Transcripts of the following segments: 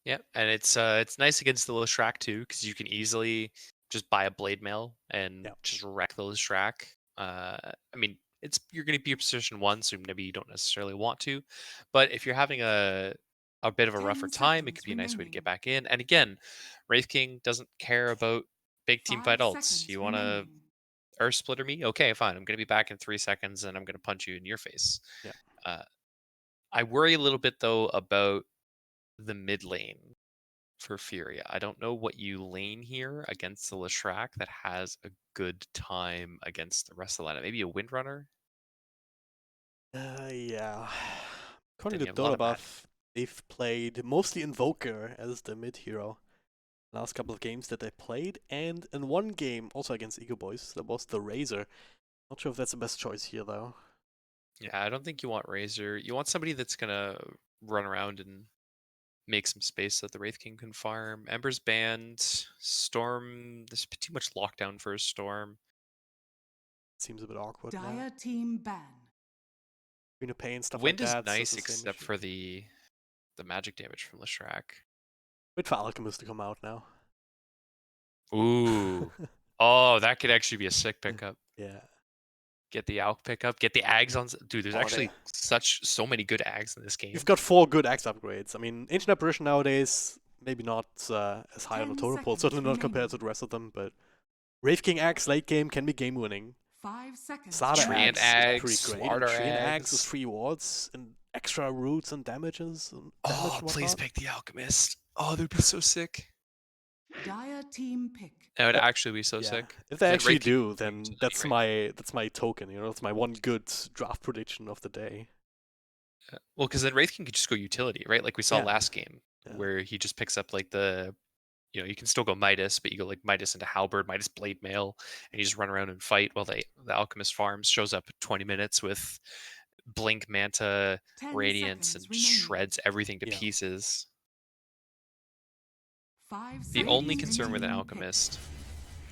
Yeah, and it's nice against the Leshrac too, because you can easily just buy a blade mail and Yeah. just wreck the Leshrac. I mean, you're going to be position one, so maybe you don't necessarily want to, but if you're having a bit of a rougher 10 time, it could seconds be a nice way to get remaining. back in. And again, Wraith King doesn't care about big team fight 5 ults. seconds You want to remaining. Earth Splitter me? Okay, fine. I'm going to be back in 3 seconds, and I'm going to punch you in your face. Yeah. Uh, I worry a little bit though about the mid lane for FURIA. I don't know what you lane here against the Leshrac that has a good time against the rest of the lineup. Maybe a Windrunner? Yeah. But According then to you have a lot Dota of mad. Buff, they've played mostly Invoker as the mid hero. Last couple of games that they played, and in one game also against EgoBoys, that was the Razor. Not sure if that's the best choice here though. Yeah, I don't think you want Razor. You want somebody that's gonna run around and make some space so that the Wraith King can farm. Ember's banned. Storm. There's too much lockdown for a Storm. Seems a bit awkward now. Dire team ban. Green Pain, stuff like Wind is that, so it's nice the same except issue. for the magic damage from Leshrac. Wait for Alchemist to come out now. Ooh. Oh, that could actually be a sick pickup. Yeah. Get the Alk pickup. Get the Ags on. Dude, there's Oh, actually so many good Ags in this game. You've got 4 good Axe upgrades. I mean, Ancient Apparition nowadays, maybe not as high on the 10 totem pole, seconds certainly not compared to remaining. the rest of them, but Wraith King Axe late game can be game winning. 5 seconds Slaughter remaining. Treant Axe is Ags, pretty great, and Slardar Treant Axe is Ags. 3 wards, and extra roots and damages, and damage Oh, and please whatnot. pick the Alchemist. Oh, that'd be so sick. Dire team pick. That would Well, actually be so yeah. sick. If they Then actually Wraith King do, can use then it that's anyway. my token, that's my one good draft prediction of the day. Well, because then Wraith King could just go utility, right? Like we saw Yeah. last game, Yeah. where he just picks up like you can still go Midas, but you go like Midas into Halberd, Midas Blade Mail, and you just run around and fight while the Alchemist farms, shows up 20 minutes with Blink, Manta, 10 Radiance, and seconds remaining. shreds everything to Yeah. pieces. 5 The seconds only concern with an remaining. Alchemist.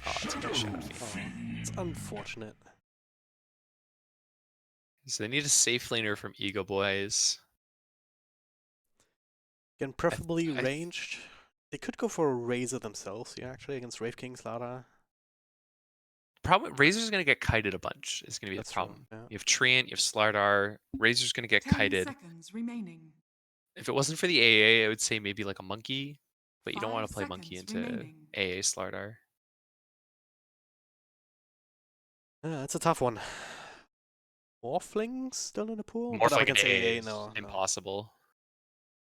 Oh, it's a good Shadow Fiend. It's unfortunate. So they need a safe laner from EgoBoys. Again, preferably I ranged. They could go for a Razor themselves, actually, against Wraith King Slaughter. problem Razor's gonna get kited a bunch. Is gonna be That's the true. problem. Yeah. You have Treant, you have Slardar. Razor's gonna get 10 kited. seconds remaining. If it wasn't for the AA, I would say maybe like a Monkey, but you don't 5 want to play Monkey seconds into remaining. AA Slardar. It's a tough one. Morphling still in the pool? But up Morphling against into AA AA, is no. impossible.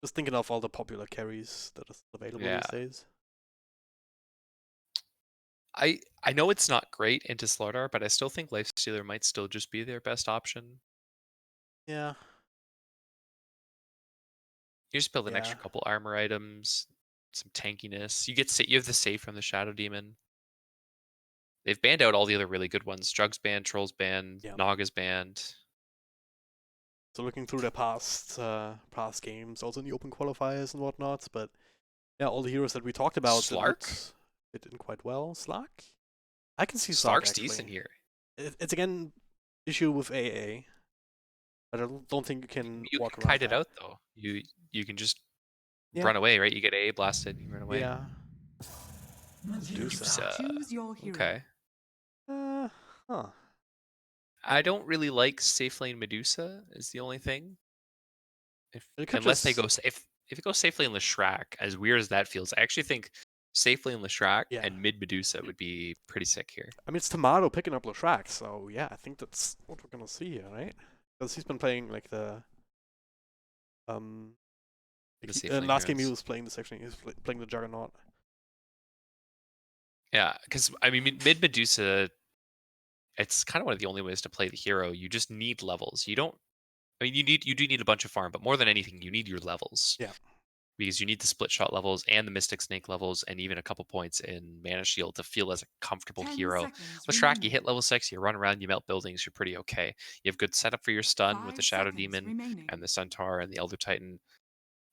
Just thinking of all the popular carries that are available Yeah. these days. I know it's not great into Slardar, but I still think Lifestealer might still just be their best option. Yeah. You just build an Yeah. extra couple armor items, some tankiness. You have the save from the Shadow Demon. They've banned out all the other really good ones. Drug's banned, Troll's banned, Yeah. Naga's banned. So looking through their past games, also in the open qualifiers and whatnot, but yeah, all the heroes that we talked about Slark? did quite well. Slark? I can see Slark Slark's actually. decent here. It's again issue with AA, but I don't think you can You walk can around kite it that. out though. You can just Yeah. run away, right? You get AA blasted, you run away. Yeah. Medusa. Choose your hero. Okay. Huh. I don't really like safe lane Medusa is the only thing. Unless If it goes safely in Leshrac, as weird as that feels, I actually think safely in Leshrac and mid Medusa would be pretty sick here. I mean, it's Tomato picking up Leshrac, so yeah, I think that's what we're gonna see here, right? Because he's been playing like the last game he was playing the section, he was playing the Juggernaut. Yeah, because I mean mid Medusa, it's kind of one of the only ways to play the hero. You just need levels. You don't. I mean, you do need a bunch of farm, but more than anything, you need your levels. Yeah. Because you need the split shot levels and the Mystic Snake levels, and even a couple points in Mana Shield to feel as a comfortable 10 hero. seconds Leshrac, you remaining. hit level 6, you run around, you melt buildings, you're pretty okay. You have good setup for your stun with the 5 Shadow seconds Demon remaining. and the Centaur and the Elder Titan.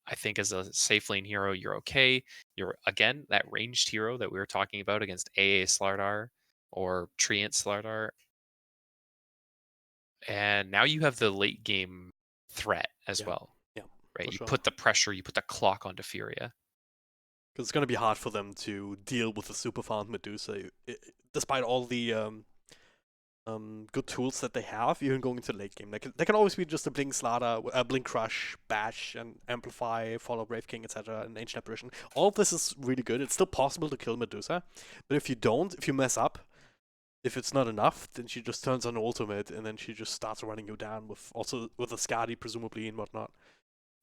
I think as a safe lane hero, you're okay. You're, again, that ranged hero that we were talking about against AA Slardar or Treant Slardar. And now you have the late game threat as well. Yeah. Right? You Sure. put the pressure, you put the clock onto FURIA. Because it's going to be hard for them to deal with the super farmed Medusa, despite all the good tools that they have, even going into the late game. They can always be just a Blink Slaughter, Blink Crush, Bash, and Amplify, Follow Brave King, etc., and Ancient Apparition. All of this is really good. It's still possible to kill Medusa, but if you mess up, if it's not enough, then she just turns on ultimate, and then she just starts running you down with a Skadi, presumably, and whatnot.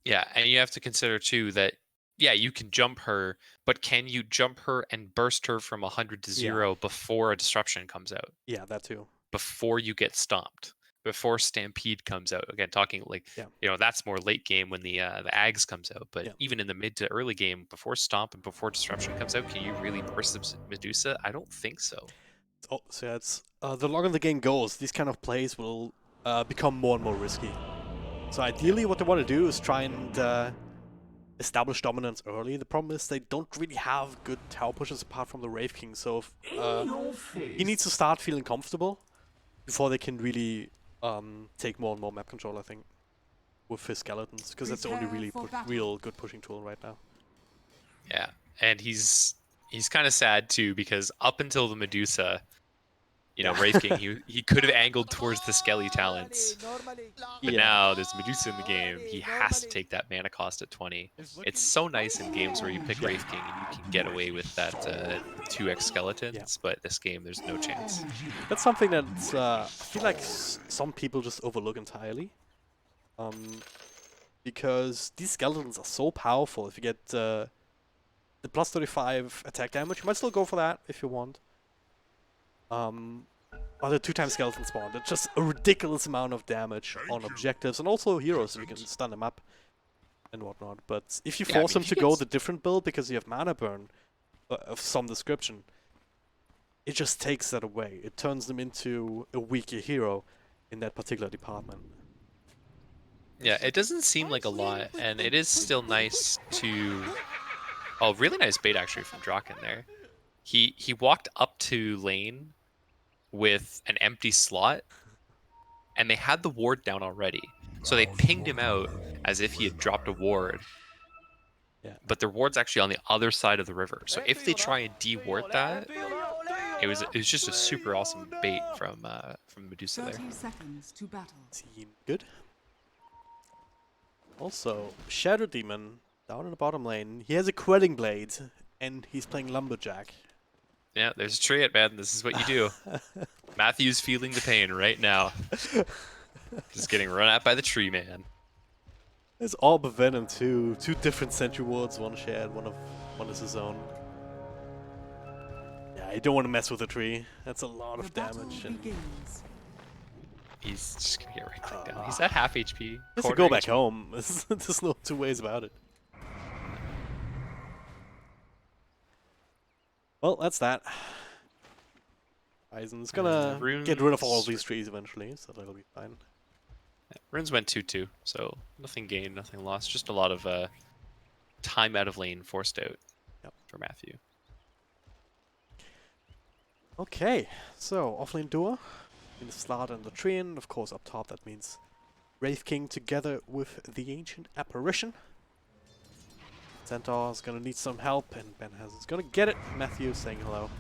Yeah, and you have to consider, too, that, yeah, you can jump her, but can you jump her and burst her from 100 to 0 before a disruption comes out? Yeah, that too. Before you get stomped, before Stampede comes out. Again, talking like, that's more late game when the Ags comes out. But even in the mid to early game, before Stomp and before Disruption comes out, can you really burst the Medusa? I don't think so. So it's the longer the game goes, these kind of plays will become more and more risky. So ideally, what they want to do is try and establish dominance early. The problem is they don't really have good tower pushes apart from the Wraith King, so he needs to start feeling comfortable before they can really take more and more map control, I think, with his skeletons, because that's the only really real good pushing tool right now. Yeah, and he's kind of sad too, because up until the Medusa, Wraith King, he could have angled towards the Skelly talents. But now there's Medusa in the game. He has to take that mana cost at 20. It's so nice in games where you pick Wraith King and you can get away with that 2x skeletons, but this game there's no chance. That's something that I feel like some people just overlook entirely. Because these skeletons are so powerful. If you get the plus 35 attack damage, you might still go for that if you want. Or the 2x skeleton spawn. It's just a ridiculous amount of damage on objectives and also heroes, if you can stun them up and whatnot. But if you force them to go the different build because you have mana burn of some description, it just takes that away. It turns them into a weaker hero in that particular department. Yeah, it doesn't seem like a lot, and it is still nice to... Oh, really nice bait actually from Draken there. He walked up to lane with an empty slot, and they had the ward down already. So they pinged him out as if he had dropped a ward. Yeah. But their ward's actually on the other side of the river. So if they try and de-ward that, it was just a super awesome bait from Medusa there. 30 seconds to battle. Seem good. Also, Shadow Demon down in the bottom lane. He has a Quelling Blade, and he's playing Lumberjack. Yeah, there's a tree, man. This is what you do. Matthew's feeling the pain right now. Just getting run at by the tree, man. There's Orb of Venom too. 2 different Sentry Wards, one shared, one is his own. Yeah, you don't want to mess with the tree. That's a lot of damage. And he's just gonna get right clicked down. He's at half HP. He has to go back home. There's no two ways about it. Well, that's that. Ryzen's gonna get rid of all of these trees eventually, so that'll be fine. Yeah, runes went 2-2, so nothing gained, nothing lost. Just a lot of time out of lane forced out for Matthew. Okay, so offlane duo in the Slaughter and the Treant. Of course, up top that means Wraith King together with the Ancient Apparition. Centaur's gonna need some help, and Ben is gonna get it. Matthew saying hello.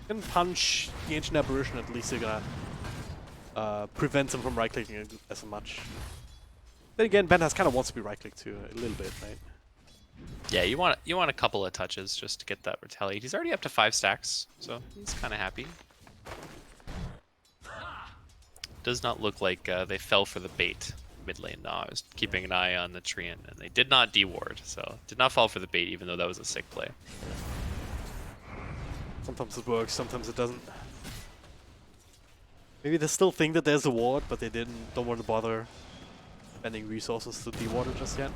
Can punch the Ancient Apparition, at least they're gonna prevent him from right-clicking as much. Then again, Ben kind of wants to be right-clicked too, a little bit, right? Yeah, you want a couple of touches just to get that retaliate. He's already up to 5 stacks, so he's kind of happy. Does not look like they fell for the bait mid lane. No, I was keeping an eye on the Treant, and they did not deward, so did not fall for the bait, even though that was a sick play. Sometimes it works, sometimes it doesn't. Maybe they still think that there's a ward, but they don't want to bother spending resources to deward it just yet.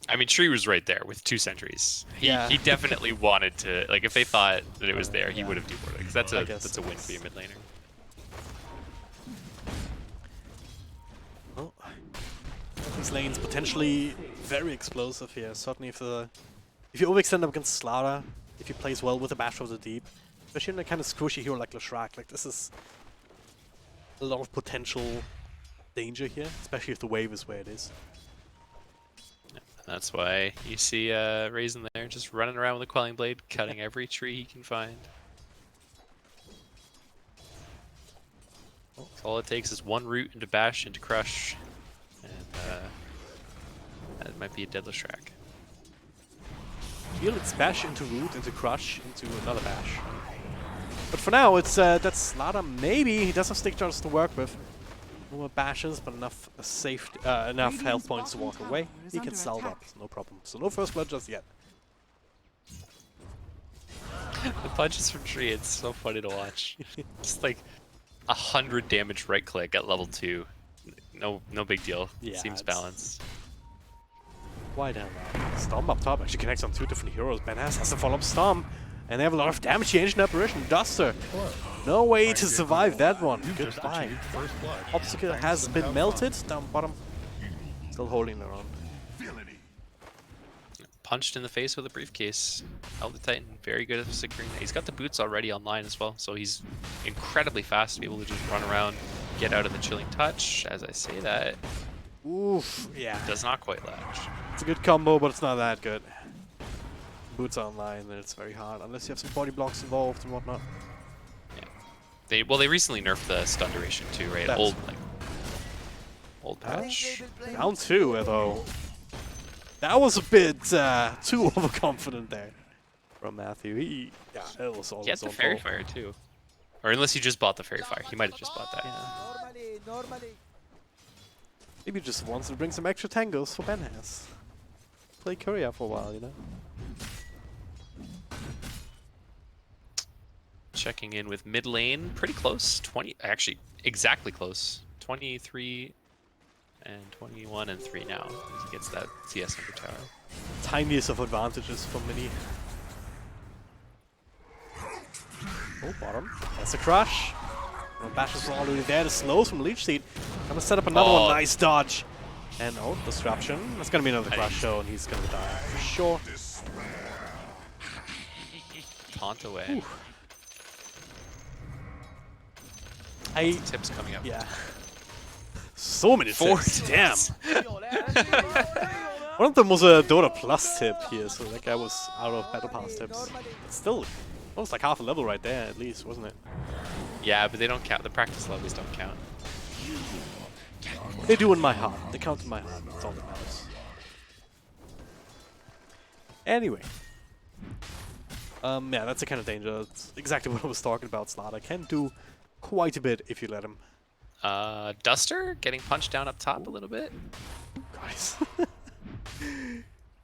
I mean, Tree was right there with 2 sentries. He definitely wanted to, like, if they thought that it was there, he would have dewarded, because that's a win for your mid laner. Well, this lane's potentially very explosive here. Certainly if you overextend up against Slaughter, if he plays well with the Bash of the Deep, especially in a kind of squishy hero like Leshrac, like this is a lot of potential danger here, especially if the wave is where it is. That's why you see Raisin there just running around with a Quelling Blade, cutting every tree he can find. So all it takes is one root into Bash, into Crush, and that might be a deadly Shrek. Feel it's Bash into Root, into Crush, into another Bash. But for now, it's that's Lada. Maybe he does have stick charges to work with. No more bashes, but enough enough health points to walk away. He can salve up, no problem. So no first blood just yet. The punches from tree, it's so funny to watch. Just like 100 damage right click at level 2. No big deal. Yeah, Seems balanced. Why down there? Storm up top actually connects on 2 different heroes. Benaz has to follow up Storm. And they have a lot of damage. The Ancient Apparition, Duster. No way to survive that one. Goodbye. Obstacle has been melted down bottom. Still holding their own. Punched in the face with a briefcase. Elder Titan, very good at securing that. He's got the boots already online as well, so he's incredibly fast to be able to just run around, get out of the chilling touch. As I say that, Oof, yeah. does not quite latch. It's a good combo, but it's not that good. Boots are online, and it's very hard, unless you have some body blocks involved and whatnot. Yeah. They recently nerfed the stun duration too, right? That's Old patch. Round 2, though. That was a bit too overconfident there from Matthew. Yeah, it was all He had his the own Fairy fault. Fire too. Or unless he just bought the Fairy Fire. He might have just bought that. Yeah. Maybe just wants to bring some extra tangles for Benhas. Play Courier for a while, you know? Checking in with mid lane, pretty close. 20, actually, exactly close. 23 and 21 and 3 now as he gets that CS under tower. Tiniest of advantages for Mini. Oh, bottom. That's a crush. Well, Bash is already there. The slows from Leech Seed. Gonna set up another one. Nice dodge. And oh, disruption. That's gonna be another crush show, and he's gonna die for sure. Taunt away. Tips coming up. Yeah. So many tips. Damn. One of them was a Dota Plus tip here, so that guy was out of Battle Pass tips. But still, almost like half a level right there, at least, wasn't it? Yeah, but they don't count. The practice levels don't count. They do in my heart. They count in my heart. That's all that matters. Anyway. Yeah, that's the kind of danger. It's exactly what I was talking about. Slada can do quite a bit if you let him. Duster getting punched down up top a little bit. Guys.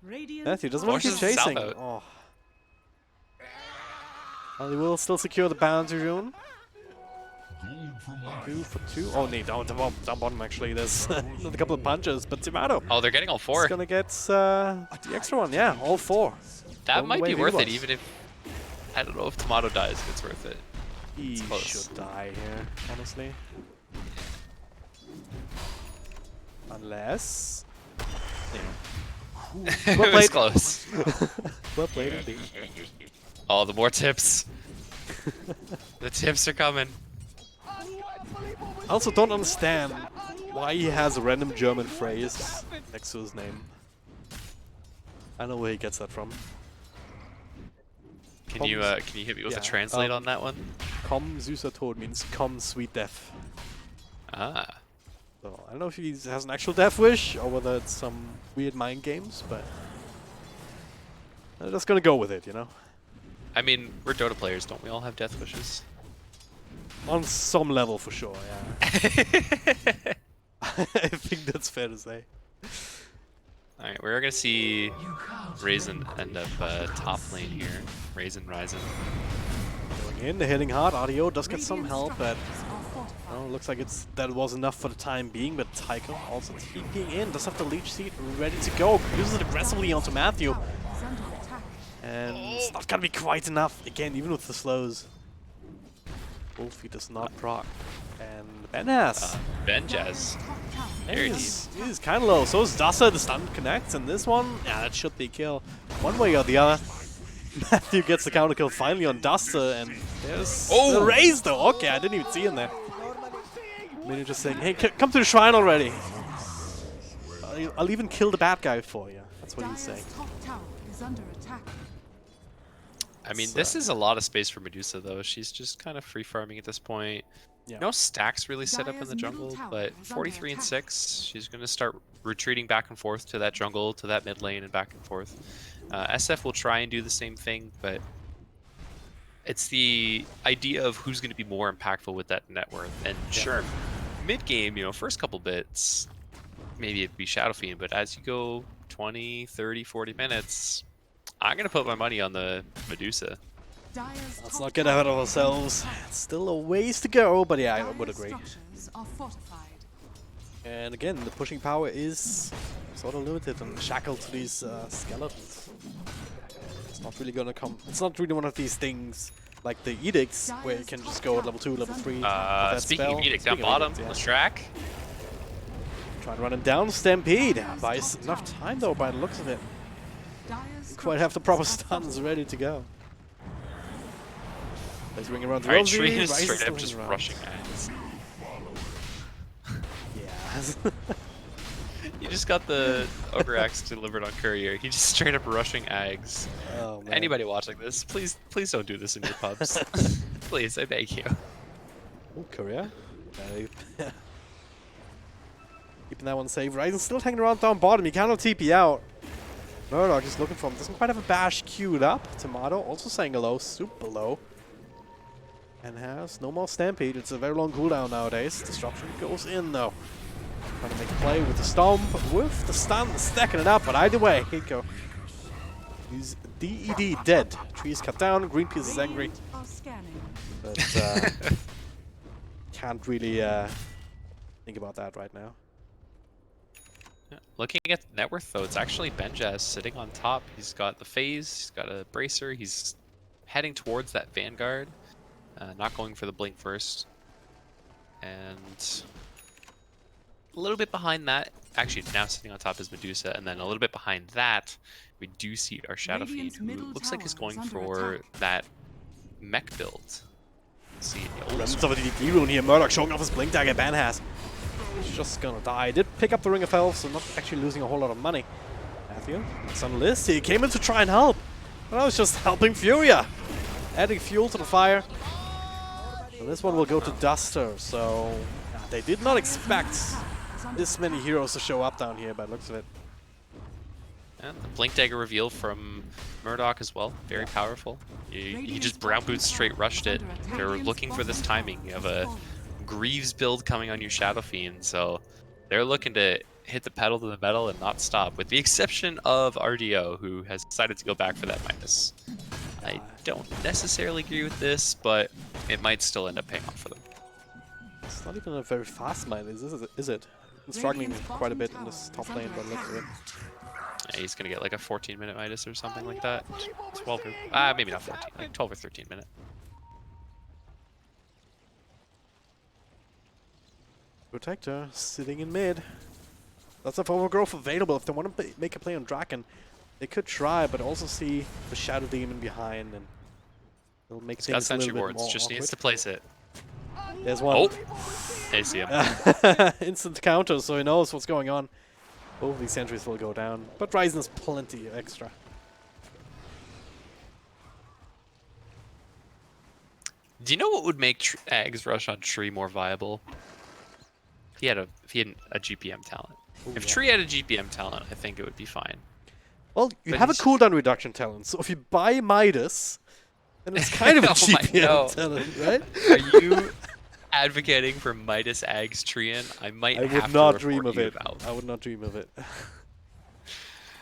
Radiant Matthew doesn't want to keep Forces chasing. Salvo. Oh. Well, he will still secure the boundary zone. 2 for 2. Oh, no, down bottom actually. There's another couple of punches, but Timato Oh, they're getting all 4. is gonna get the extra one. Yeah, all 4. That Going might the way be of worth it, EgoBoys. even if... I don't know if Tomato dies, if it's worth it. He close. should die here, honestly. Unless... Yeah. It Well was played. close. Well played indeed. Oh, the more tips. The tips are coming. I also don't understand why he has a random German phrase next to his name. I know where he gets that from. Can you hit me with a translate on that one? Komm süßer Tod means come sweet death. Ah. So I don't know if he has an actual death wish or whether it's some weird mind games, but I'm just gonna go with it, you know? I mean, we're Dota players, don't we all have death wishes? On some level for sure, yeah. I think that's fair to say. Alright, we're gonna see Raisin end up top lane here. Raisin rising. Going in, they're hitting hard. RDO does get some help, but looks like that was enough for the time being. But Tycho also TPing in, does have the Leech Seed ready to go. Uses it aggressively onto Matthew. And it's not gonna be quite enough. Again, even with the slows. Wolfie does not proc. And Ben has. Benjaz. Very deep. He's kind of low. So is Dasa. The stun connects, and this one, yeah, that should be a kill. One way or the other. Matthew gets the counter kill finally on Dasa, and there's the raise though. Okay, I didn't even see him there. Minion just saying, hey, come to the shrine already. I'll even kill the bad guy for you. That's what he's saying. Dire's top tower is under attack. I mean, So- this is a lot of space for Medusa, though. She's just kind of free farming at this point. Yeah. No stacks really set up in Dire's the middle jungle, tower but is under 43 and attack. 6. She's going to start retreating back and forth to that jungle, to that mid lane, and back and forth. SF will try and do the same thing, but it's the idea of who's going to be more impactful with that net worth. And sure, mid game, you know, first couple bits, maybe it'd be Shadow Fiend, but as you go 20, 30, 40 minutes, I'm going to put my money on the Medusa. Dire's Let's top not get tower ahead of is under ourselves. attack. It's still a ways to go, but yeah, I would Dire's agree. structures are fortified. And again, the pushing power is sort of limited and shackled to these skeletons. It's not really gonna come. It's not really one of these things like the edicts where you can just go at level 2, level 3. with that Speaking spell. of Edict, down Speaking of bottom, edicts, Leshrac. Trying to run him down, Stampede. Buys enough time though by the looks of it. Dire's Quite have the proper structures are stuns ready to go. He's ringing around the Alright, Rosie. Tree is Ryze straight still up just hanging around. rushing ads. Yeah. You just got the Ogre Axe delivered on courier. He just straight up rushing Ags. Oh, man. Anybody watching this, please don't do this in your pubs. Please, I beg you. Oh, Korea. Keeping that one safe. Ryzen's still hanging around down bottom. He cannot TP out. Murdoch is looking for him. Doesn't quite have a bash queued up. Tomato also saying hello. Super low. And has no more Stampede. It's a very long cooldown nowadays. Disruption goes in though. Trying to make a play with the Stomp. With the stun. Stacking it up. But either way, Hiko. He's DED dead. Tree is cut down. Greenpeace is angry. Radiant are scanning. But can't really think about that right now. Looking at net worth though, it's actually Benjaz sitting on top. He's got the phase, he's got a bracer, he's heading towards that Vanguard. Not going for the blink first. And a little bit behind that, actually now sitting on top is Medusa, and then a little bit behind that, we do see our Shadow Fiend, Radiant's who middle looks like he's tower is going under for attack. that mech build. Let's see, Remnants of a DDP rune here. Murdoch showing off his blink dagger. Ben has. He's just gonna die. Did pick up the Ring of Health, so not actually losing a whole lot of money. Matthew, it's on the list. He came in to try and help. But I was just helping Furia. Adding fuel to the fire. So this one will go to Duster, so they did not expect this many heroes to show up down here by the looks of it. And the Blink Dagger reveal from Murdoch as well, very powerful. You just brown boots straight rushed it. They're looking for this timing. You have a Greaves build coming on your Shadow Fiend, so they're looking to hit the pedal to the metal and not stop, with the exception of RDO, who has decided to go back for that minus. I don't necessarily agree with this, but it might still end up paying off for them. It's not even a very fast minus, is it? I'm struggling quite a bit in this top lane by the looks of it. Yeah, he's gonna get like a 14-minute Midas or something like that. 12 or maybe not 14, like 12 or 13 minute. Protector sitting in mid. Lots of overgrowth available. If they want to make a play on Draken, they could try, but also see the Shadow Demon behind, and it'll make He's got things a Sentry little bit Wards, more just awkward. needs to place it. There's one. Oh! They see him. Instant counter, so he knows what's going on. Both these sentries will go down, but Ryzen has plenty extra. Do you know what would make Ags Rush on Tree more viable? If he had a GPM talent. Ooh, If yeah. Tree had a GPM talent, I think it would be fine. Well, you But have a he's- cooldown reduction talent, so if you buy Midas, then it's kind of a Oh my GPM God. talent, right? Are you advocating for Midas Ags Treant? I might I have would to not report dream of you it. about. I would not dream of it.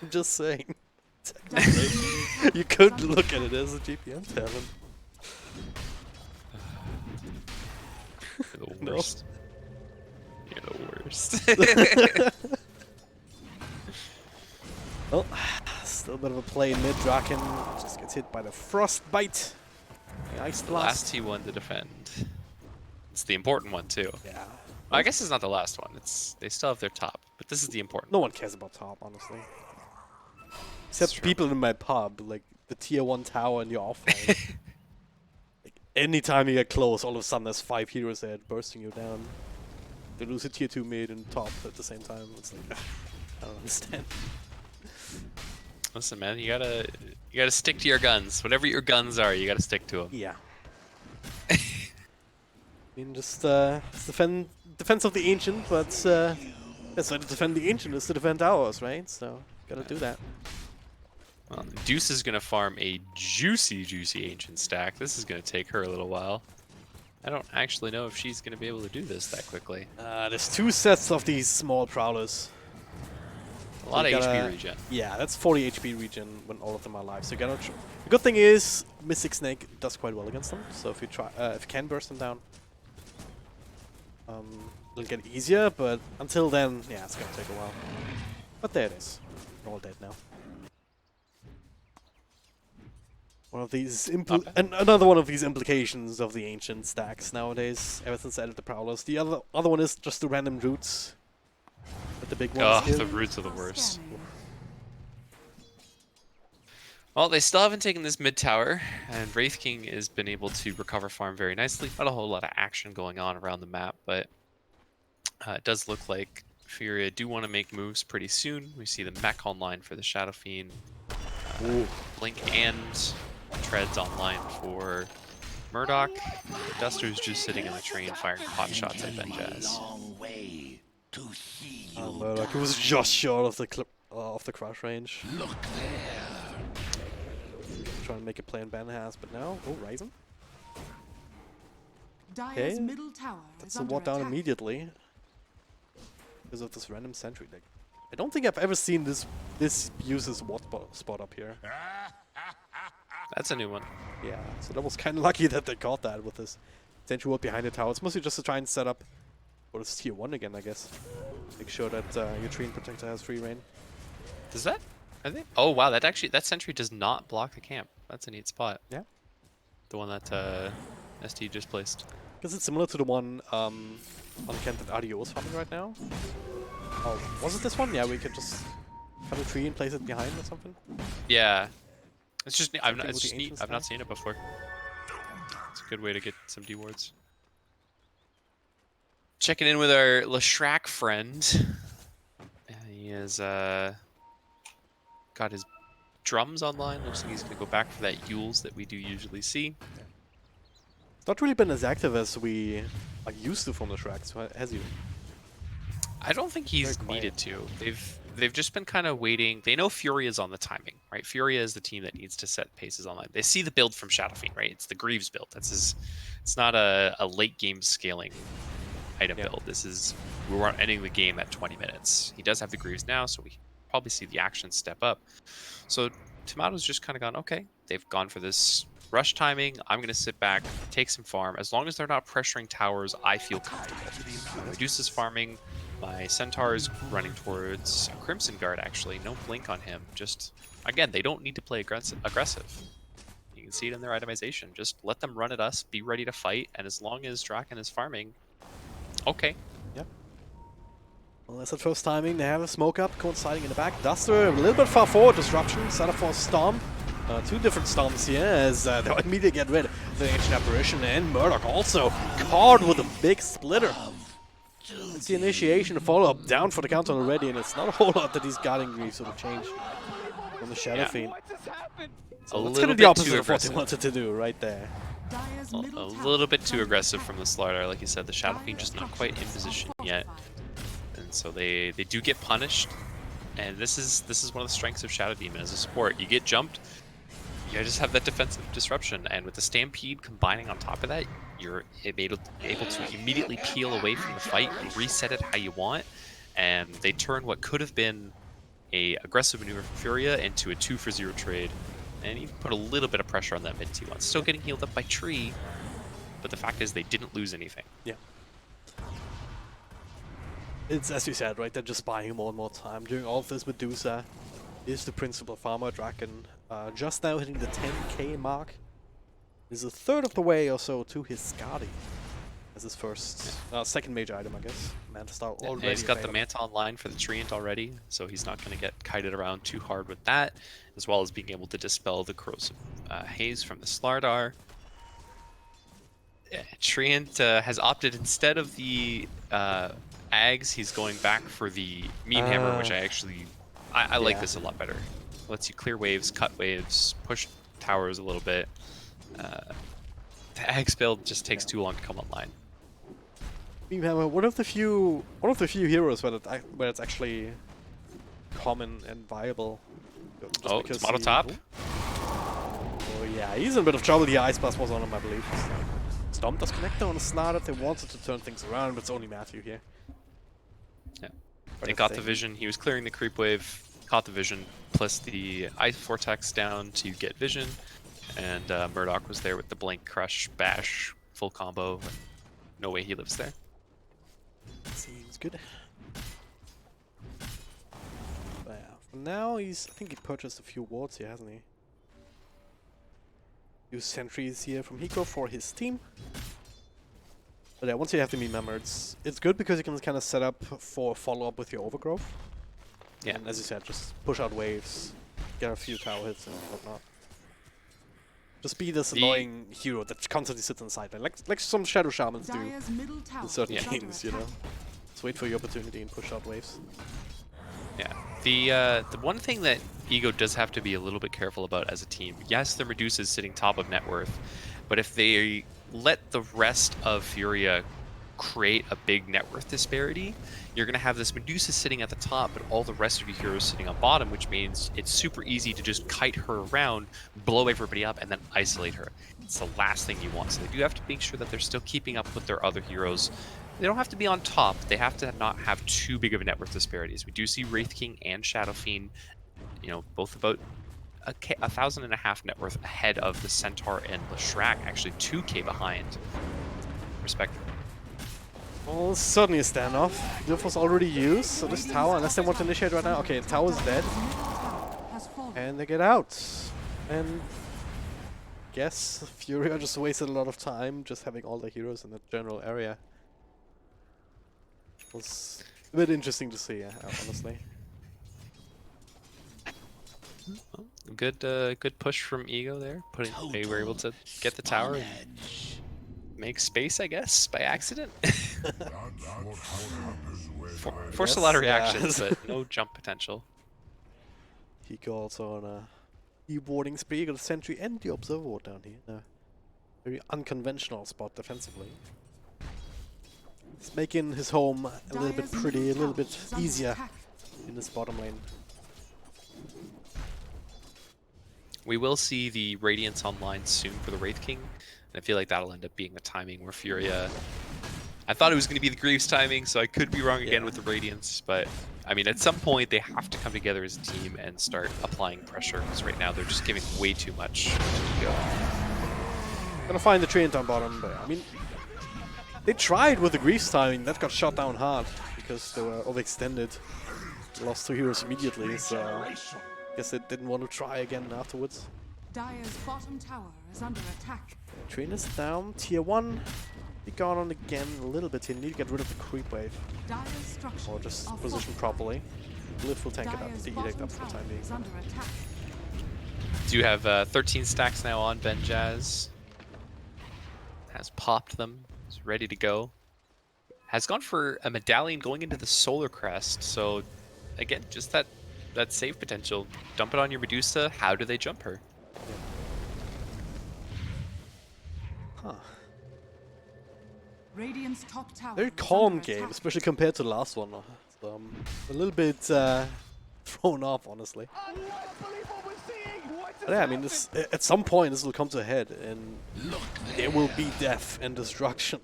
I'm just saying. Dire's You could look at it as a GPM talent. You're the No. worst. You're the worst. Well, still a bit of a play in mid. Draken just gets hit by the Frostbite. The Ice The Blast. last T1 to defend. It's the important one too. Yeah. I guess it's not the last one. They still have their top, but this is the important No one. one cares about top, honestly. Except true. people in my pub, like the tier 1 tower in your offline. Like, anytime you get close, all of a sudden there's 5 heroes there bursting you down. They lose a tier 2 mid and top at the same time. It's like, I don't understand. Listen, man, you gotta stick to your guns. Whatever your guns are, you gotta stick to them. Yeah. I mean, just defense of the ancient, but that's why to defend the ancient is to defend ours, right? So gotta do that. Well, Deuce is gonna farm a juicy ancient stack. This is gonna take her a little while. I don't actually know if she's gonna be able to do this that quickly. There's 2 sets of these small prowlers. A lot of you gotta- HP regen. Yeah, that's 40 HP regen when all of them are alive. So you gotta. The good thing is Mystic Snake does quite well against them. So if you try, if you can burst them down, it'll get easier. But until then, yeah, it's gonna take a while. But there it is. They're all dead now. One of these another one of these implications of the ancient stacks nowadays. Ever since I added the prowlers, the other one is just the random roots. But the big ones. Oh, here. the roots are the worst. Scanning. Well, they still haven't taken this mid tower, and Wraith King has been able to recover farm very nicely. Not a whole lot of action going on around the map, but it does look like FURIA do want to make moves pretty soon. We see the mech online for the Shadow Fiend, Blink and Treads online for Murdoch. Duster's just sitting in the train firing pot shots at Benjaz. Murdoch, he was just short of the crush range. Look there. Trying to make a play on Ben has, but no. Oh, Ryzen. Dire's Okay. middle tower That's is a under walk down attack. immediately because of this random sentry deck. I don't think I've ever seen this use this ward spot up here. That's a new one. Yeah, so that was kind of lucky that they caught that with this sentry ward behind the tower. It's mostly just to try and set up for this tier 1 again, I guess. Make sure that your Treant Protector has free reign. Does that? I think. Oh wow, that sentry does not block the camp. That's a neat spot. Yeah. The one that ST just placed. Because it's similar to the one on the camp that RDO is farming right now. Oh, was it this one? Yeah, we could just cut a tree and place it behind or something. Yeah. It's just Same I've thing not, it's with the just neat. ancient I've not stack. seen it before. It's a good way to get some D wards. Checking in with our Leshrac friend. He has got his drums online. Looks like he's gonna go back for that Yules that we do usually see. It's not really been as active as we are used to from the Shreks, has you? I don't think he's Very quiet. needed to. They've just been kind of waiting. They know Furia's on the timing, right? Furia is the team that needs to set paces online. They see the build from Shadow Fiend, right? It's the Greaves build. That's his. It's not a late game scaling item build. This is we're ending the game at 20 minutes. He does have the Greaves now, so we probably see the action step up. So Tomato's just kind of gone, okay, they've gone for this rush timing. I'm going to sit back, take some farm. As long as they're not pressuring towers, I feel comfortable. Reduces farming. My Centaur is running towards Crimson Guard, actually. No blink on him. Just, again, they don't need to play aggressive. You can see it in their itemization. Just let them run at us, be ready to fight, and as long as Draken is farming, okay. Well, that's the first timing. They have a smoke up coinciding in the back. Duster a little bit far forward. Disruption. Set up for a stomp. 2 different stomps here as they'll immediately get rid of the Ancient Apparition. And Murdoch also caught with a big splitter. It's the initiation, the follow-up down for the counter already, and it's not a whole lot that these guarding Greaves sort of change from the Shadow Yeah. Fiend. A So that's little kind of the bit opposite too of what they aggressive. wanted to do right there. Dire's A middle tower little bit is too under aggressive attack. from the Slardar. Like you said, the Shadow Fiend just not quite in position yet. And so they do get punished. And this is one of the strengths of Shadow Demon as a support. You get jumped, you just have that defensive disruption, and with the Stampede combining on top of that, you're able to immediately peel away from the fight and reset it how you want, and they turn what could have been a aggressive maneuver from Furia into a 2-for-0 trade, and even put a little bit of pressure on that mid T1. Still getting healed up by Tree, but the fact is they didn't lose anything. Yeah. It's as you said, right? They're just buying more and more time. Doing all of this, Medusa is the principal farmer. Draken just now hitting the 10k mark. Is a third of the way or so to his Skadi as his second major item, I guess. Manta Star Yeah, already. he's got the available. Manta online for the Treant already, so he's not going to get kited around too hard with that, as well as being able to dispel the corrosive haze from the Slardar. Treant has opted, instead of the Ags, he's going back for the meme hammer, which I like Yeah. this a lot better. Lets you clear waves, cut waves, push towers a little bit. The Ags build just takes too long to come online. Meme hammer, one of the few heroes where it's actually common and viable. Just Oh, because it's model top. Oh yeah, he's in a bit of trouble here. Ice Blast was on him, I believe. Stomp does connector on a Snarlet. They wanted to turn things around, but it's only Matthew here. Yeah. They got the vision. He was clearing the creep wave, caught the vision, plus the ice vortex down to get vision. And Murdoch was there with the blink, crush, bash, full combo. No way he lives there. Seems good. But yeah, for now, I think he purchased a few wards here, hasn't he? Few sentries here from Hiko for his team. But yeah, once you have the meme hammer, it's good because you can kind of set up for follow-up with your overgrowth. Yeah. And as you said, just push out waves, get a few tower hits and whatnot. Just be this annoying hero that constantly sits on the sideline, like some Shadow Shamans do Dire's middle tower in certain is under games, you know? attack. Just wait for your opportunity and push out waves. Yeah. The one thing that Ego does have to be a little bit careful about as a team, yes, the Medusa is sitting top of net worth, but if they let the rest of Furia create a big net worth disparity, you're going to have this Medusa sitting at the top, but all the rest of your heroes sitting on bottom, which means it's super easy to just kite her around, blow everybody up, and then isolate her. It's the last thing you want. So they do have to make sure that they're still keeping up with their other heroes. They don't have to be on top. They have to not have too big of a net worth disparities. We do see Wraith King and Shadow Fiend, both about 1,500 net worth ahead of the Centaur and Leshrac, actually 2k behind, respectively. Well, certainly a standoff. Glyph was already used, so this tower, unless they want to initiate right now, okay, the tower's dead. Has fallen. And they get out. And guess Furia just wasted a lot of time just having all the heroes in the general area. It was a bit interesting to see, honestly. Good push from Ego there. They were able to get the tower and make space, I guess, by accident. Forced a lot of reactions, but no jump potential. Hiko also on a deboarding spree, got a sentry and the observer ward down here. A very unconventional spot defensively. It's making his home a little bit Dire's pretty, a middle little bit tower is under easier attack. in this bottom lane. We will see the Radiance online soon for the Wraith King, and I feel like that'll end up being the timing where Furia... I thought it was going to be the Greaves timing, so I could be wrong again with the Radiance, but I mean, at some point they have to come together as a team and start applying pressure, because right now they're just giving way too much to Ego. Gonna find the Treant on bottom, but I mean, they tried with the Greaves timing, that got shot down hard because they were overextended. Lost 2 heroes immediately, so I guess they didn't want to try again afterwards. Dire's bottom tower is under attack. Train is down, tier 1. He got on again a little bit here. Need to get rid of the creep wave. Dire's structures Or just are position fortified. properly. Glyph will tank it up, Dire's the Edict bottom up for the tower time being. is under attack. Do have 13 stacks now on Benjaz. Has popped them. Is ready to go. Has gone for a medallion going into the Solar Crest. So, again, just that save potential. Dump it on your Medusa. How do they jump her? Huh. Radiant's top tower Very is calm under game, attack. especially compared to the last one. So, a little bit thrown off, honestly. But yeah, I mean, at some point this will come to a head, and there will be death and destruction.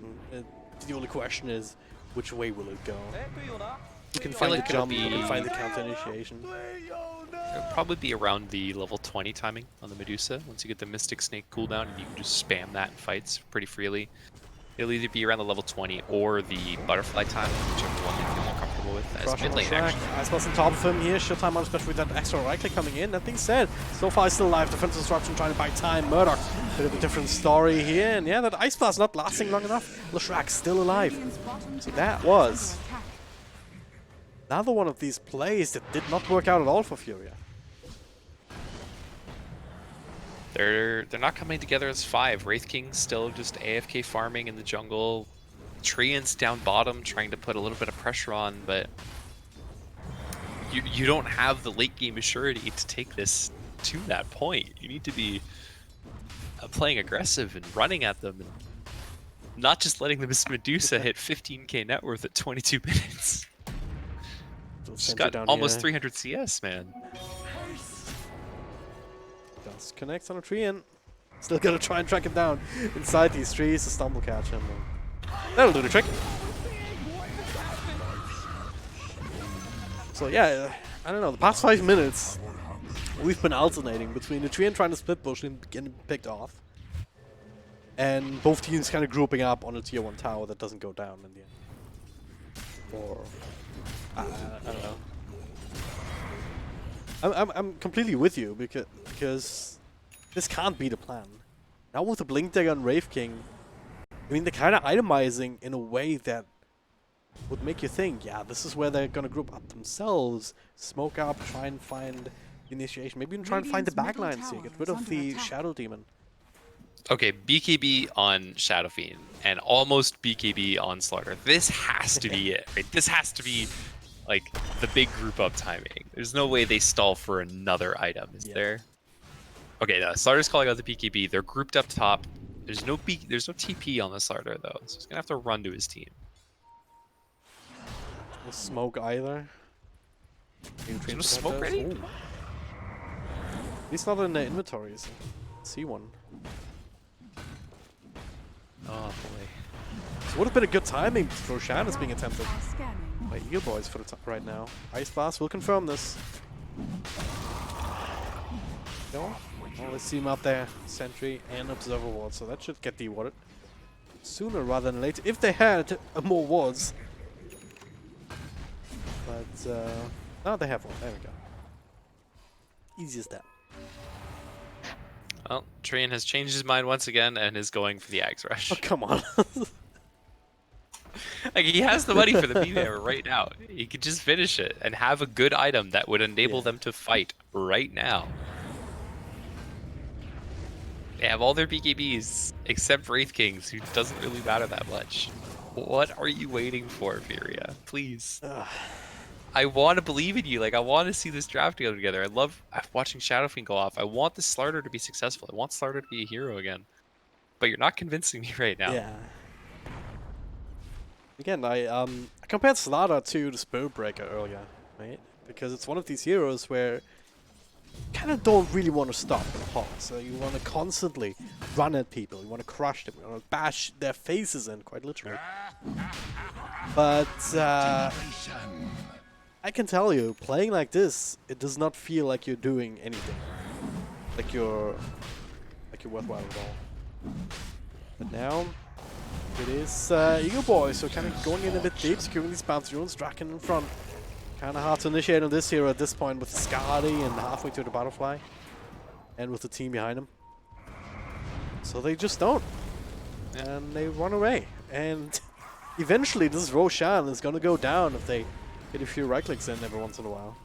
The only question is, which way will it go? You can find like the it'll jump, you can be- find the counter initiation. It'll probably be around the level 20 timing on the Medusa. Once you get the Mystic Snake cooldown, and you can just spam that in fights pretty freely. It'll either be around the level 20 or the Butterfly time, whichever one you feel more comfortable with. As Crush on mid lane, track. actually. Ice Blast on top of him here. Shield time on, especially with that extra right click coming in. That being said, so far he's still alive. Defensive disruption trying to buy time. Murdoch, bit of a different story here. And yeah, that Ice Blast not lasting long enough. Leshrac still alive. Radiant's bottom So tower that is was under attack. another one of these plays that did not work out at all for Furia. They're not coming together as 5. Wraith King still just AFK farming in the jungle. Treant's down bottom, trying to put a little bit of pressure on, but you don't have the late game maturity to take this to that point. You need to be playing aggressive and running at them, and not just letting the Miss Medusa hit 15k net worth at 22 minutes. She's got almost 300 CS, man. Just connects on a tree and still gonna try and track him down inside these trees to stumble catch him. That'll do the trick. So yeah, I don't know, the past 5 minutes we've been alternating between the tree and trying to split push and getting picked off, and both teams kind of grouping up on a tier 1 tower that doesn't go down in the end. Or I don't know. I'm completely with you because this can't be the plan. Now with the Blink Dagger and Wraith King, I mean, they're kind of itemizing in a way that would make you think, yeah, this is where they're gonna group up themselves, smoke up, try and find initiation, maybe even try and find the backlines here, get rid of the Shadow Demon. Okay, BKB on Shadow Fiend and almost BKB on Slaughter. This has to be it, right? This has to be like the big group up timing. There's no way they stall for another item, is there? Okay, no, Slaughter's calling out the BKB. They're grouped up top. There's no TP on the Slaughter though, so he's gonna have to run to his team. No smoke either. Is no smoke ready? Ooh. He's not in the inventory, so see one. Oh boy. So would have been a good timing for Roshan is being attempted by EgoBoys for the top right now. Ice Blast will confirm this. No? Oh, let's see him up there. Sentry and Observer Ward, so that should get dewarded sooner rather than later, if they had more wards. But, no, they have one. There we go. Easy as that. Well, Treant has changed his mind once again and is going for the Axe Rush. Oh, come on. Like, he has the money for the B-Hammer right now. He could just finish it and have a good item that would enable them to fight right now. They have all their BKBs except Wraith Kings, who doesn't really matter that much. What are you waiting for, Furia? Please. I want to believe in you. Like, I want to see this draft go together. I love watching Shadowfiend go off. I want the Slarter to be successful. I want Slarter to be a hero again. But you're not convincing me right now. Yeah. Again, I compared Slarter to the Spiritbreaker earlier, right? Because it's one of these heroes where you kind of don't really want to stop the pot. So you want to constantly run at people. You want to crush them. You want to bash their faces in, quite literally. But I can tell you, playing like this, it does not feel like you're doing anything. Like you're worthwhile at all. But now it is EgoBoys, so kind of going in a bit deep, securing these bounce runes, Draken in front. Kind of hard to initiate on this hero at this point with Skadi and halfway to the Butterfly. And with the team behind him. So they just don't. And they run away. And eventually this Roshan is going to go down if they get a few right clicks in every once in a while.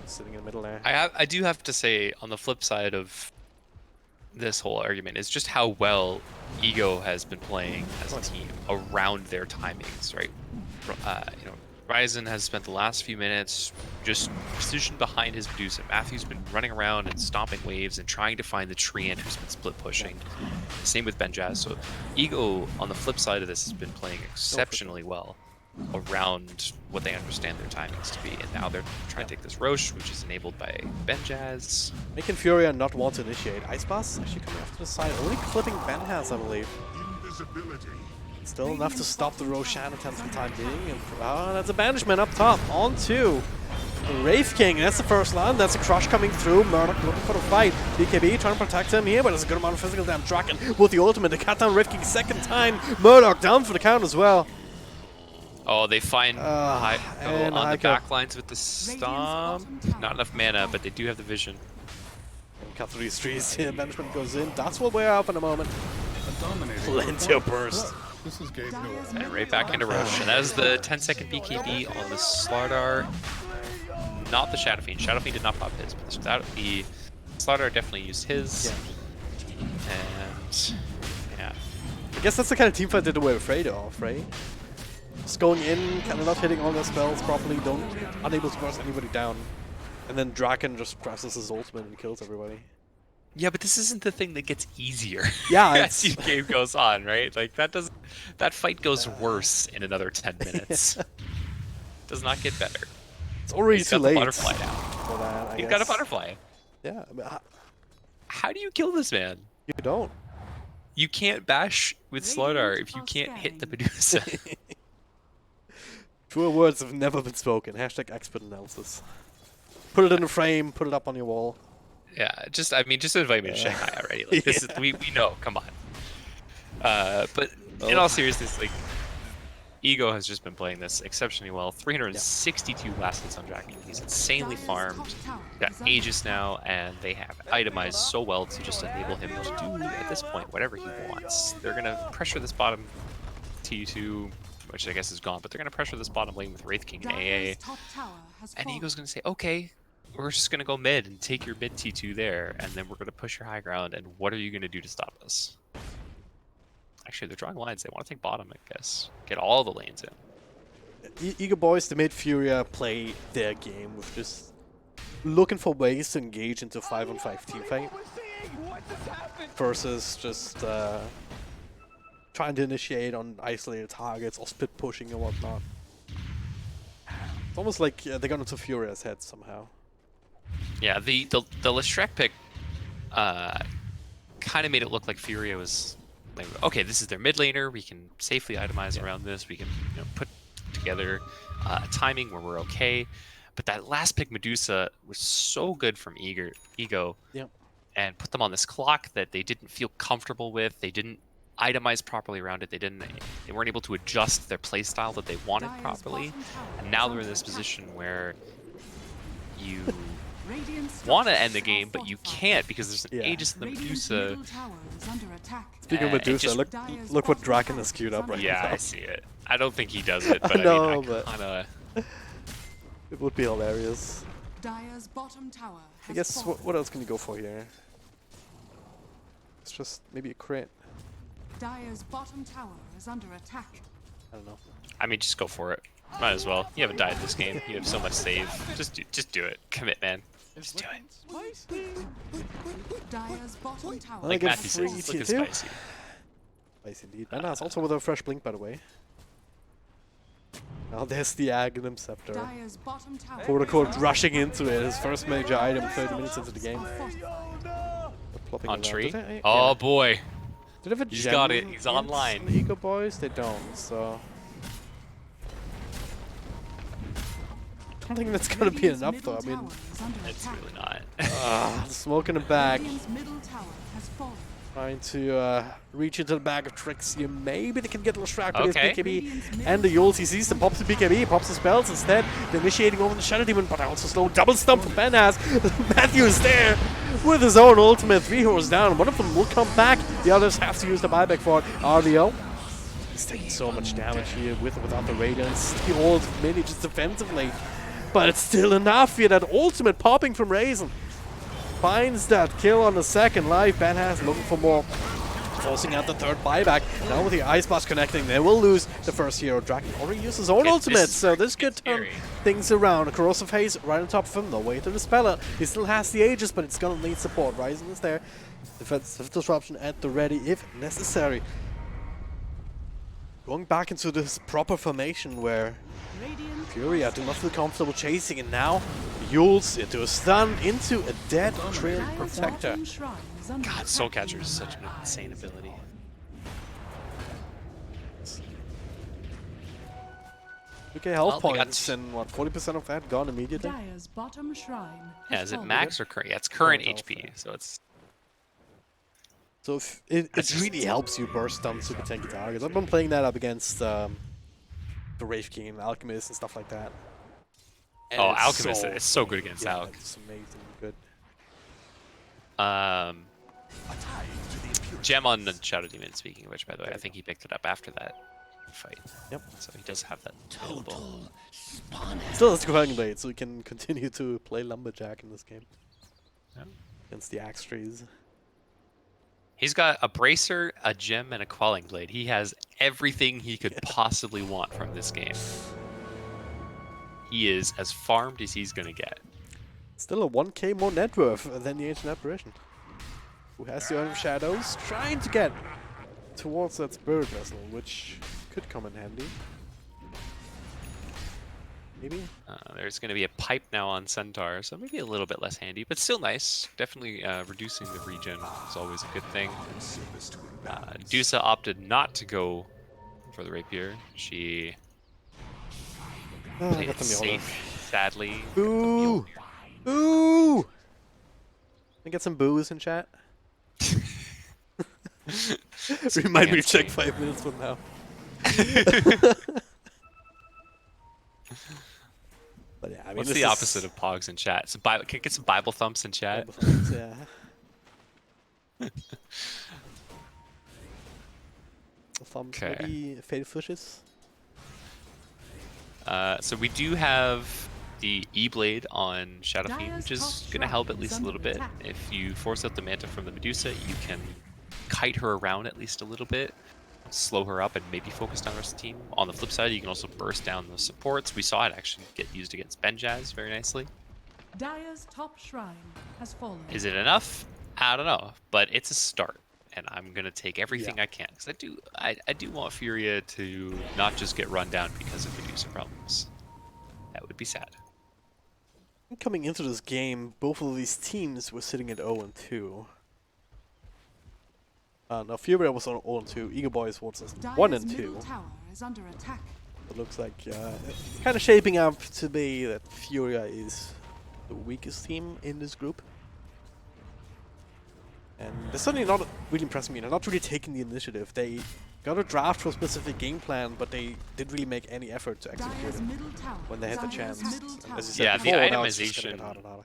Sitting in the middle there. I do have to say, on the flip side of this whole argument, is just how well Ego has been playing as a team around their timings, right? You know, Ryzen has spent the last few minutes just positioned behind his Medusa. Matthew's been running around and stomping waves and trying to find the Treant who's been split pushing. Same with Benjaz. So Ego, on the flip side of this, has been playing exceptionally well around what they understand their timings to be. And now they're trying to take this Roche, which is enabled by Benjaz. Making Furia not want to initiate. Ice Blast actually coming off to the side, only clipping Benjaz, I believe. Still enough to stop the Roshan attempt for the time being. And that's a banishment up top. On to Wraith King. That's the first line. That's a crush coming through. Murdoch looking for the fight. BKB trying to protect him here, but there's a good amount of physical damage. Draken with the ultimate to cut down Wraith King second time. Murdoch down for the count as well. Oh, they find and on the Heiko. back lines with the stomp. Not enough mana, but they do have the vision. And cut through these trees here. Banishment goes in. That's what we're up in a moment. Plenty of burst. And right back into Rush. And that is the 10-second BKB on the Slardar. Not the Shadowfiend. Shadowfiend did not pop his, but the Slardar definitely used his. And yeah. I guess that's the kind of teamfight that we're afraid of, right? Just going in, kind of not hitting all their spells properly, unable to burst anybody down. And then Draken just presses his ultimate and kills everybody. Yeah, but this isn't the thing that gets easier Yeah, as the game goes on, right? Like that fight goes worse in another 10 minutes. Does not get better. It's already He's too got late the butterfly now. for that, I He's guess. got a butterfly. Yeah, I mean, How do you kill this man? you don't. You can't bash with Slardar if you can't hit the Medusa. Truer words have never been spoken. Hashtag expert analysis. Put it in a frame, put it up on your wall. Yeah, just invite me to Shanghai already. Like, this is we know. Come on. But in all seriousness, like Ego has just been playing this exceptionally well. 362 last hits on Dragon. He's insanely farmed. Got Aegis now, and they have itemized so well to just enable him to do at this point whatever he wants. They're gonna pressure this bottom T2, which I guess is gone, but they're gonna pressure this bottom lane with Wraith King and AA. And Ego's gonna say, okay, we're just gonna go mid and take your mid T2 there, and then we're gonna push your high ground. And what are you gonna do to stop us? Actually, they're drawing lines. They want to take bottom, I guess. Get all the lanes in. EgoBoys, they made FURIA play their game with just looking for ways to engage into 5-on-5 teamfight versus just trying to initiate on isolated targets or split pushing and whatnot. It's almost like they got into FURIA's head somehow. Yeah, the Lestrak pick kind of made it look like FURIA was like, okay, this is their mid laner. We can safely itemize around this. We can put together a timing where we're okay. But that last pick, Medusa, was so good from Ego, and put them on this clock that they didn't feel comfortable with. They didn't itemize properly around it. They weren't able to adjust their playstyle that they wanted properly. And now they're in this position where you want to end the game, but you can't because there's an Aegis and the Medusa. Speaking of Medusa, look what Draken has queued up right now. Yeah, I see it. I don't think he does it, but I know, mean, I kinda... It would be hilarious. Dire's bottom tower I guess what else can you go for here? It's just maybe a crit. Dire's bottom tower is under attack. I don't know. I mean, just go for it. Might as well. You haven't died this game. You have so much save. Just do it. Commit, man. Just do it. Dire's bottom tower. Like Matthew says, look at spicy. Spicy indeed. And that's also with a fresh blink, by the way. Now there's the Aghanim Scepter. Dire's bottom tower. Quote-unquote rushing into it. His first major item 30 minutes into the game. On tree? Oh boy. Do they have a He's gem got it. He's online. The EgoBoys? They don't, so... I don't think that's gonna be enough though. I mean, It's really not. smoke in the back. Radiant's middle tower has fallen. Trying to reach into the bag of tricks here. Maybe they can get Lestrak with Okay. his BKB and the Yules. He sees them, pops the BKB, pops the spells instead. They're initiating over the Shadow Demon, but also slow double stump from Benaz. Matthew is there with his own ultimate. 3 heroes down. One of them will come back. The others have to use the buyback for it. RDO. He's taking so much damage here with or without the Radiance. He holds mainly just defensively. But it's still enough here. That ultimate popping from Raisin finds that kill on the second life. Benaz looking for more, forcing out the third buyback. Now with the Ice Blast connecting, they will lose the first hero. Dragon already used his own ultimate, so this could turn things around. A Corrosive Haze right on top of him. No way to dispel it. He still has the Aegis, but it's gonna need support. Ryzen is there. Defensive disruption at the ready if necessary. Going back into this proper formation where FURIA do not feel comfortable chasing, and now Yules into a stun, into a dead Trail Protector. God, Soul Catcher is such an insane ability. Okay, health points, and what, 40% of that gone immediately? Dire's bottom shrine. Yeah, is it max or current? Yeah, it's current HP, so it's... So if it really helps you burst down super tanky targets. I've been playing that up against the Wraith King and Alchemist and stuff like that. And oh, Alchemist is so good against yeah, Alch. it's amazingly good. Gem on the Shadow Demon, speaking of which, by the way, I think he picked it up after that fight. Yep. So he does have that available. Still has Squirting Blade, so we can continue to play Lumberjack in this game. Yeah. Against the Axe Trees. He's got a bracer, a gem, and a quelling blade. He has everything he could possibly want from this game. He is as farmed as he's gonna get. Still a 1k more net worth than the Ancient Apparition. Who has the Urn of Shadows, trying to get towards that Spirit Vessel, which could come in handy. Maybe? There's going to be a pipe now on Centaur, so maybe a little bit less handy, but still nice. Definitely reducing the regen is always a good thing. Dusa opted not to go for the rapier. She played it safe, sadly. Boo! Boo! Can I get some boos in chat? Remind me to check 5 minutes from now. But yeah, I mean, what's the opposite of pogs in chat? So can I get some Bible thumps in chat? Bible thumps, yeah. Thumbs, maybe faded fishes. So we do have the E-Blade on Shadow Fiend, which is going to help at least a little bit. If you force out the Manta from the Medusa, you can kite her around at least a little bit, slow her up, and maybe focus down the rest of the team. On the flip side, you can also burst down the supports. We saw it actually get used against Benjaz very nicely. Dire's top shrine has fallen. Is it enough? I don't know, but it's a start. And I'm gonna take everything I can, because I do want Furia to not just get run down because of Medusa problems. That would be sad. Coming into this game, both of these teams were sitting at 0-2. Now Furia was on 0-2. EgoBoys was 1-2. It looks like it's kind of shaping up to be that Furia is the weakest team in this group. And they're certainly not really impressing me. They're not really taking the initiative. They got a draft for a specific game plan, but they didn't really make any effort to execute it when they had the chance. And as you said before, the now it's just itemization, gonna get harder and harder.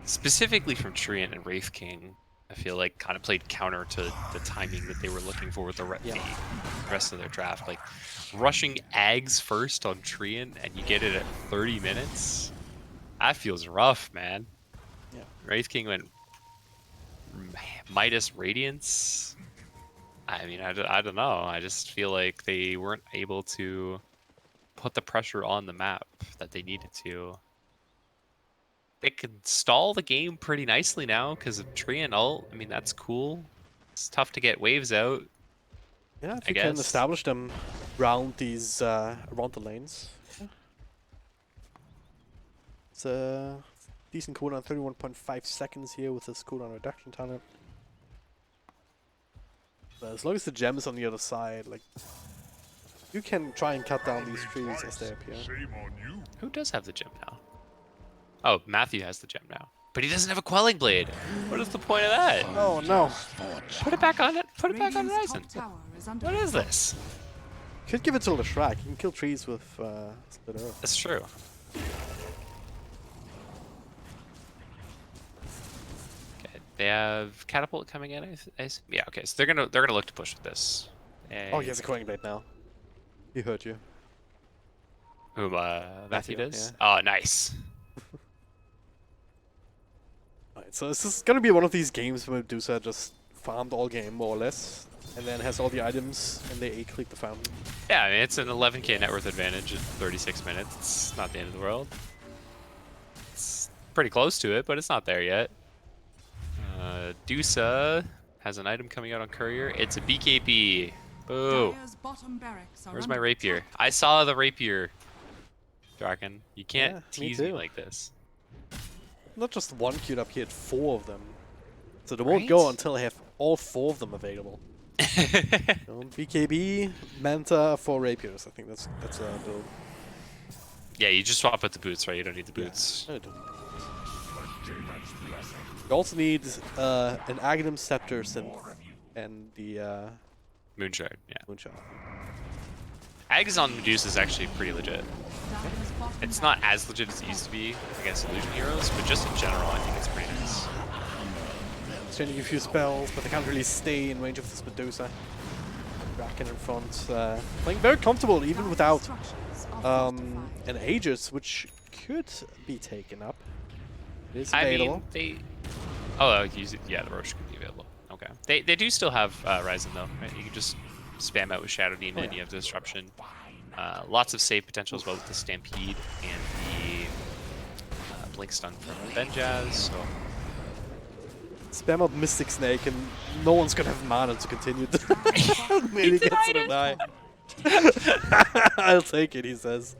specifically from Treant and Wraith King, I feel like kind of played counter to the timing that they were looking for with the rest of their draft. Like rushing Ags first on Treant and you get it at 30 minutes. That feels rough, man. Yeah. Wraith King went Midas Radiance. I mean, I don't know. I just feel like they weren't able to put the pressure on the map that they needed to. They could stall the game pretty nicely now because of Tree and ult. I mean, that's cool. It's tough to get waves out. Yeah, if you can establish them around these around the lanes. Yeah. It's a decent cooldown, 31.5 seconds here with this cooldown reduction talent. But as long as the gem is on the other side, like you can try and cut down these trees as they appear. Who does have the gem now? Oh, Matthew has the gem now. But he doesn't have a quelling blade. What is the point of that? Oh no. Put it back on it. Put it back on Horizon. What is this? Could give it to Leshrac. You can kill trees with Split Earth. That's true. Okay, they have Catapult coming in. Yeah, okay, so they're gonna look to push with this. Oh, he has a Quelling Blade now. He hurt you. Who, Matthew does? Yeah. Oh, nice. Alright, so this is gonna be one of these games where Medusa just farmed all game, more or less, and then has all the items, and they A-click the farm. Yeah, I mean, it's an 11k net worth advantage at 36 minutes. It's not the end of the world. It's pretty close to it, but it's not there yet. Dusa has an item coming out on Courier. It's a BKB. Boo. Where's my rapier? I saw the rapier, Draken. You can't tease me like this. Not just one queued up, he had 4 of them. So they won't go until I have all 4 of them available. BKB, Manta, 4 rapiers. I think that's a build. Yeah, you just swap out the boots, right? You don't need the boots. Yeah, I don't. You also need an Aghanim Scepter and the Moonshard, yeah. Moonshard. Ags on Medusa is actually pretty legit. It's not as legit as it used to be against Illusion Heroes, but just in general, I think it's pretty nice. It's changing a few spells, but they can't really stay in range of this Medusa. Draken in front, playing very comfortable even without an Aegis, which could be taken up. It is available. I mean, oh, use it. Yeah, the Roche could be available. Okay. Okay. They do still have Ryzen though, right? You can just spam out with Shadow Demon. You have Disruption. Lots of save potential as well with the Stampede and the Blink Stun from Benjaz. So Spam up Mystic Snake and no one's gonna have mana to continue. Maybe he gets to die. I'll take it, he says.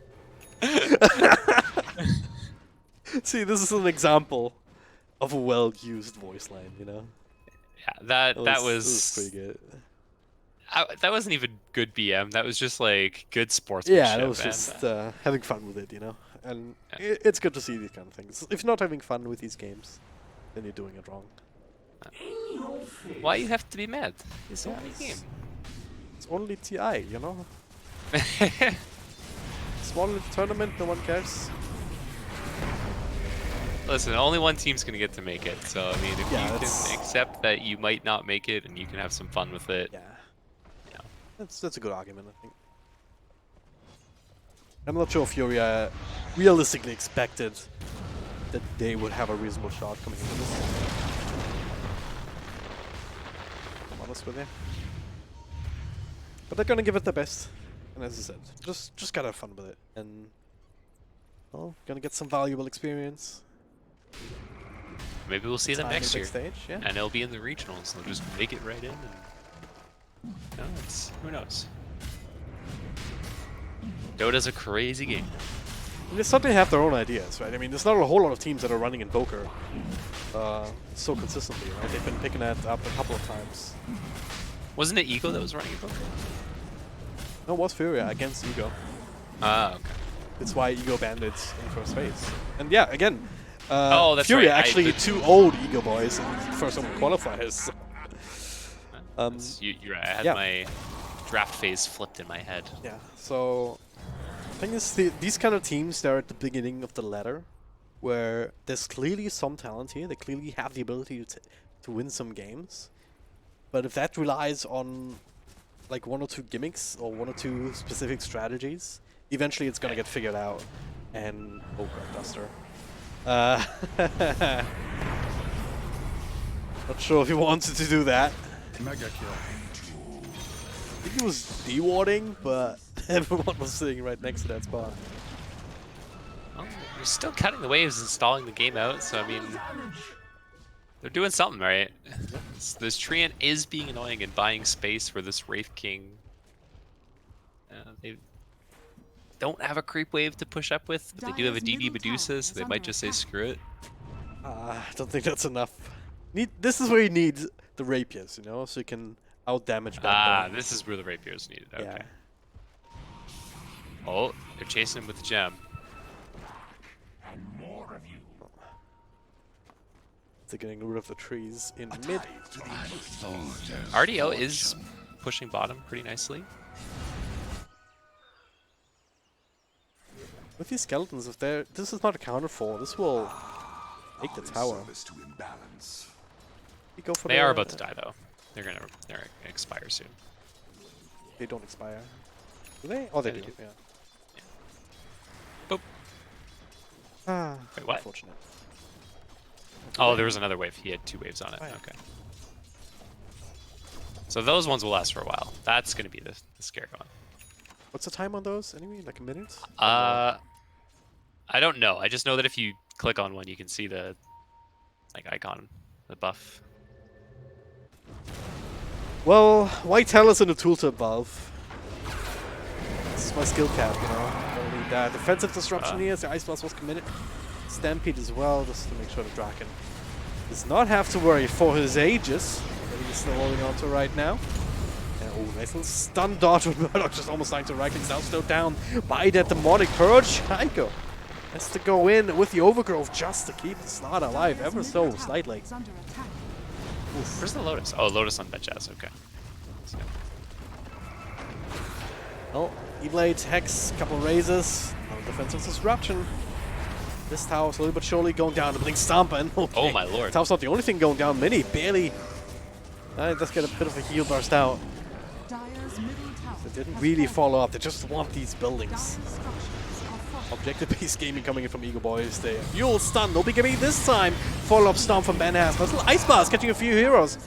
See, this is an example of a well-used voice line, you know? Yeah, that was pretty good. That wasn't even good BM. That was just like good sportsmanship. Yeah, that was just having fun with it, you know? And it's good to see these kind of things. If you're not having fun with these games, then you're doing it wrong. Why you have to be mad? It's only a game. It's only TI, you know? Small little tournament, no one cares. Listen, only one team's gonna get to make it. So I mean, if you can that's accept that you might not make it and you can have some fun with it, yeah, you know. that's a good argument, I think. I'm not sure if FURIA realistically expected that they would have a reasonable shot coming into this. I'm honest with you. But they're gonna give it their best. And as I said, just gotta have fun with it. And, well, gonna get some valuable experience. Maybe we'll see them next year. Stage, yeah. And it'll be in the regionals. They'll just make it right in. And, you know, who knows? Dota's a crazy game. And they certainly have their own ideas, right? I mean, there's not a whole lot of teams that are running Invoker so consistently, right? They've been picking that up a couple of times. Wasn't it Ego that was running Invoker? No, it was FURIA against Ego. Ah, okay. That's why Ego banned it in first phase. And yeah, again, that's FURIA right. actually two old EgoBoys in first on qualifiers. You're right. I had my draft phase flipped in my head. Yeah, so the thing is, these kind of teams, they're at the beginning of the ladder, where there's clearly some talent here. They clearly have the ability to win some games. But if that relies on like one or two gimmicks or one or two specific strategies, eventually it's gonna get figured out. And oh god, Duster. Not sure if he wanted to do that. Mega kill. I think he was dewarding, but everyone was sitting right next to that spot. Well, they're still cutting the waves and stalling the game out, so I mean, they're doing something, right? This Treant is being annoying and buying space for this Wraith King. They don't have a creep wave to push up with, but they do have a DD Medusa, so they might just say screw it. I don't think that's enough. This is where you need the rapiers, you know, so you can out-damage back. This is where the rapiers needed. Okay. Yeah. Oh, they're chasing him with the gem. They're getting rid of the trees in mid. RDO is pushing bottom pretty nicely. With these skeletons, if this is not accounted for, this will make the tower. You go for They are about to die though. They're gonna expire soon. They don't expire. Do they? Oh, they do. Yeah. Boop. Ah, Wait, what? unfortunate. Oh, there was another wave. He had two waves on it. Oh, yeah. Okay. So those ones will last for a while. That's gonna be the scary one. What's the time on those? Anyway, like a minute? I don't know. I just know that if you click on one, you can see the icon, the buff. Well, why tell us in the tooltip above? This is my skill cap, you know. Don't need that. Defensive disruption here, so Ice Blast was committed. Stampede as well, just to make sure the Draken does not have to worry for his ages that he's still holding on to right now. And oh, nice little stun dodge with Murdoch just almost dying to right click. Now slowed down by that demonic purge. Ico has to go in with the overgrowth just to keep the slot alive ever so slightly. Oof. Where's the Lotus? Oh, Lotus on Benjaz. Okay. Well, E-Blade, Hex, couple raises, defensive disruption. This tower slowly but surely going down. The Blink Stomper. Okay. Oh my lord. Tower's not the only thing going down. Mini barely. Let's get a bit of a heal burst out. They didn't really follow up. They just want these buildings. Objective-based gaming coming in from EgoBoys. They fuel stun. No big enemy this time. Follow-up stomp from Ben Has. Nice little Ice Blast catching a few heroes.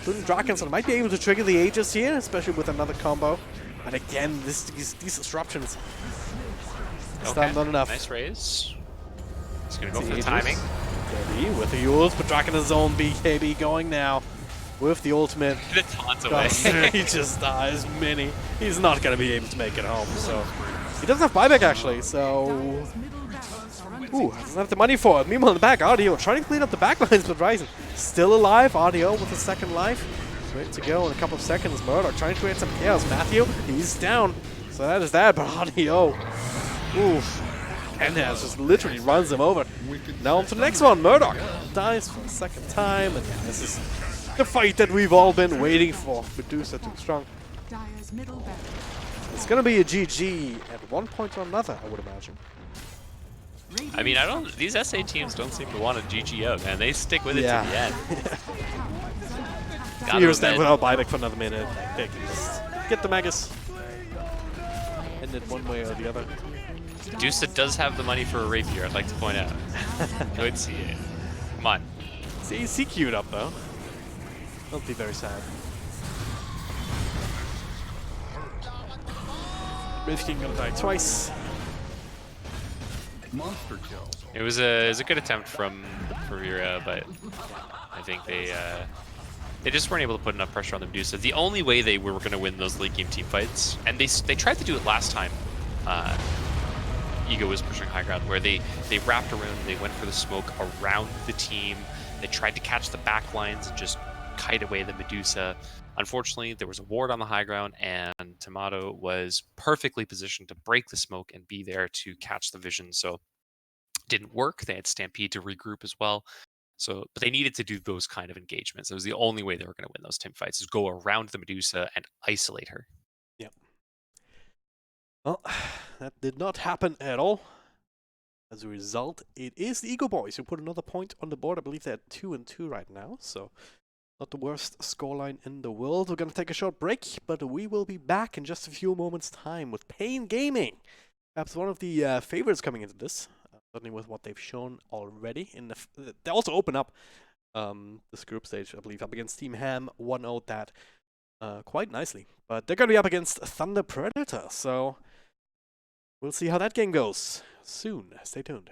including Draken, might be able to trigger the Aegis here, especially with another combo. But again, these disruptions. Okay, Not enough. nice raise. He's gonna go The for the Aegis. timing. KB with the Yules, but Draken is own BKB going now with the ultimate. The taunts away. He just dies mini. He's not going to be able to make it home, so he doesn't have buyback actually, so doesn't have the money for it. Meanwhile in the back, Audio trying to clean up the backlines, but Ryzen still alive. Audio with a second life, ready to go in a couple of seconds. Murdoch trying to create some chaos. Matthew, he's down, so that is that. But Audio, Kenaz just literally runs him over. Now on to the next one. Murdoch dies for a second time, and this is the fight that we've all been waiting for. Medusa too strong. Dire's middle barracks. It's gonna be a GG at one point or another, I would imagine. I mean, these SA teams don't seem to want to GG out, man. They stick with it to the end. Here's that without buyback for another minute. They can just get the Magus. End it one way or the other. Medusa does have the money for a rapier, I'd like to point out. Good see it. Come on. See queued up though. That'll be very sad. Wraith King gonna die twice. Monster kill. It was a good attempt from FURIA, but I think they just weren't able to put enough pressure on the Medusa. The only way they were going to win those late game team fights, and they tried to do it last time. Ego was pushing high ground, where they wrapped around and they went for the smoke around the team. They tried to catch the back lines and just kite away the Medusa. Unfortunately, there was a ward on the high ground, and Tomato was perfectly positioned to break the smoke and be there to catch the vision. So it didn't work. They had Stampede to regroup as well. So, but they needed to do those kind of engagements. It was the only way they were going to win those team fights, is go around the Medusa and isolate her. Yep. Well, that did not happen at all. As a result, it is the EgoBoys who put another point on the board. I believe they're 2-2 right now, so not the worst scoreline in the world. We're going to take a short break, but we will be back in just a few moments' time with Pain Gaming. Perhaps one of the favorites coming into this, certainly with what they've shown already. They also open up this group stage, I believe, up against Team Ham, 1-0 that quite nicely. But they're going to be up against Thunder Predator, so we'll see how that game goes soon. Stay tuned.